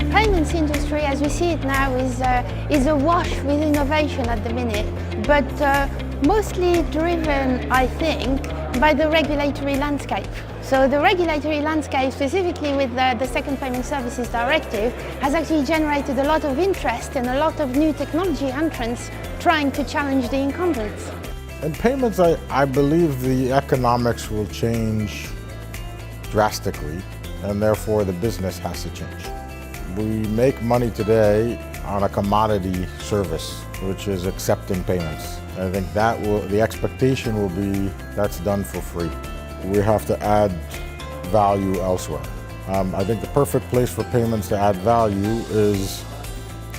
The payments industry, as we see it now, is awash with innovation at the minute, but mostly driven, I think, by the regulatory landscape. So the regulatory landscape, specifically with the Second Payment Services Directive, has actually generated a lot of interest and a lot of new technology entrants trying to challenge the incumbents. In payments, I believe the economics will change drastically, and therefore the business has to change. We make money today on a commodity service, which is accepting payments. I think the expectation will be that's done for free. We have to add value elsewhere. I think the perfect place for payments to add value is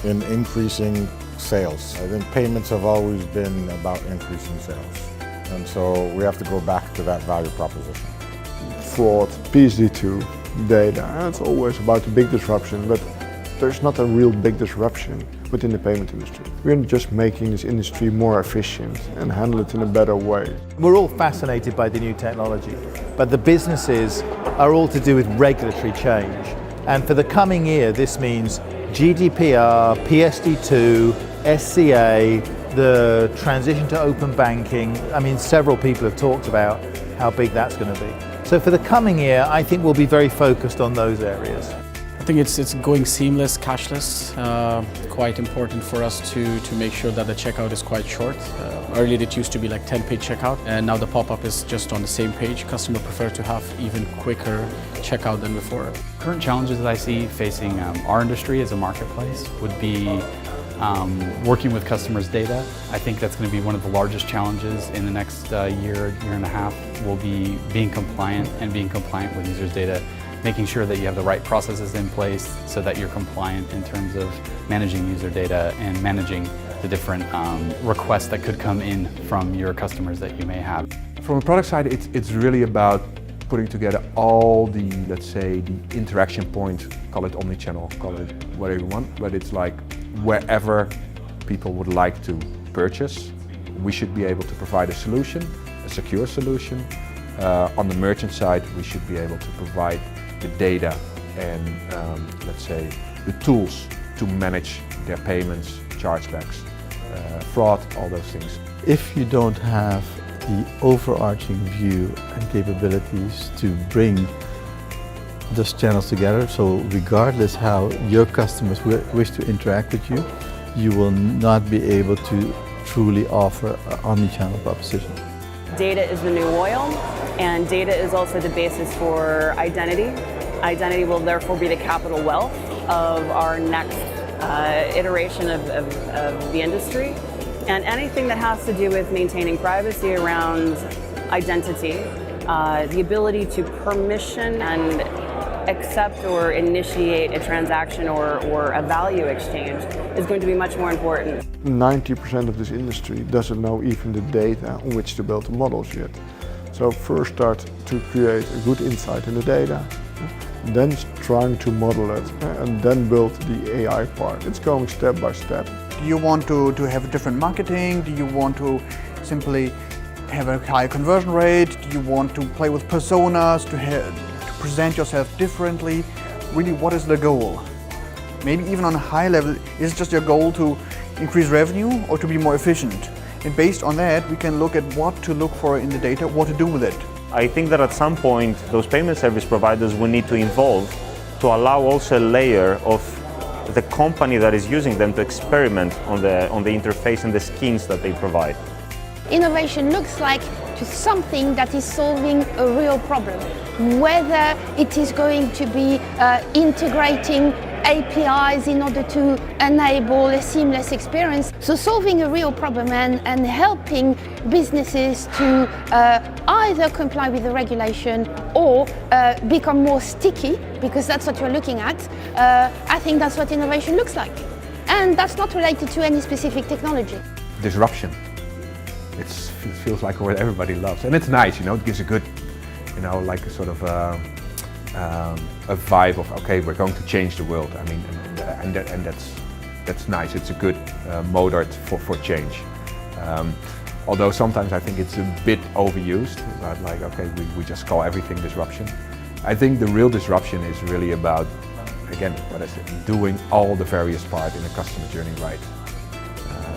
in increasing sales. I think payments have always been about increasing sales. And so we have to go back to that value proposition. Fraud, PSD2, data, it's always about the big disruption, but there's not a real big disruption within the payment industry. We're just making this industry more efficient and handle it in a better way. We're all fascinated by the new technology, but the businesses are all to do with regulatory change. And for the coming year, this means GDPR, PSD2, SCA, the transition to open banking. I mean, several people have talked about how big that's going to be. So for the coming year, I think we'll be very focused on those areas. I think it's going seamless, cashless. Quite important for us to make sure that the checkout is quite short. Earlier it used to be like 10-page checkout, and now the pop-up is just on the same page. Customer prefer to have even quicker checkout than before. Current challenges that I see facing our industry as a marketplace would be working with customers' data. I think that's going to be one of the largest challenges in the next year and a half, will be being compliant with users' data, making sure that you have the right processes in place so that you're compliant in terms of managing user data and managing the different requests that could come in from your customers that you may have. From a product side, it's really about putting together all the, let's say, the interaction points, call it omnichannel, call it whatever you want, but it's like wherever people would like to purchase, we should be able to provide a solution, a secure solution. On the merchant side, we should be able to provide the data and, let's say, the tools to manage their payments, chargebacks, fraud, all those things. If you don't have the overarching view and capabilities to bring those channels together, so regardless how your customers wish to interact with you, you will not be able to truly offer an omnichannel proposition. Data is the new oil, and data is also the basis for identity. Identity will therefore be the capital wealth of our next iteration of the industry. And anything that has to do with maintaining privacy around identity, the ability to permission and accept or initiate a transaction or a value exchange is going to be much more important. 90% of this industry doesn't know even the data on which to build the models yet. So first start to create a good insight in the data, then trying to model it, and then build the AI part. It's going step by step. Do you want to have a different marketing? Do you want to simply have a higher conversion rate? Do you want to play with personas, to present yourself differently? Really, what is the goal? Maybe even on a high level, is it just your goal to increase revenue or to be more efficient? And based on that, we can look at what to look for in the data, what to do with it. I think that at some point, those payment service providers will need to evolve to allow also a layer of the company that is using them to experiment on the interface and the schemes that they provide. Innovation looks like to something that is solving a real problem, whether it is going to be integrating APIs in order to enable a seamless experience. So solving a real problem and helping businesses to either comply with the regulation or become more sticky, because that's what you're looking at. I think that's what innovation looks like. And that's not related to any specific technology. Disruption. It feels like what everybody loves. And it's nice, you know, it gives a good, you know, like a sort of a vibe of, okay, we're going to change the world. I mean, and that's nice. It's a good motor for change. Although sometimes I think it's a bit overused, about like, okay, we just call everything disruption. I think the real disruption is really about, again, what I said, doing all the various parts in a customer journey right.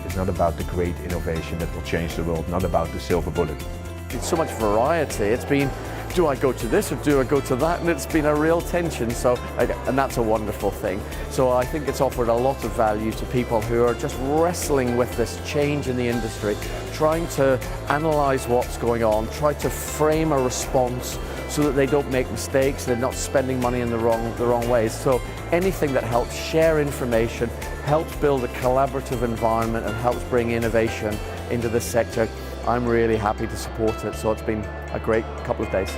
It's not about the great innovation that will change the world, not about the silver bullet. It's so much variety. It's been, do I go to this or do I go to that? And it's been a real tension, and that's a wonderful thing. So I think it's offered a lot of value to people who are just wrestling with this change in the industry, trying to analyze what's going on, try to frame a response so that they don't make mistakes, they're not spending money in the wrong ways. So anything that helps share information, helps build a collaborative environment and helps bring innovation into this sector, I'm really happy to support it. So it's been a great couple of days.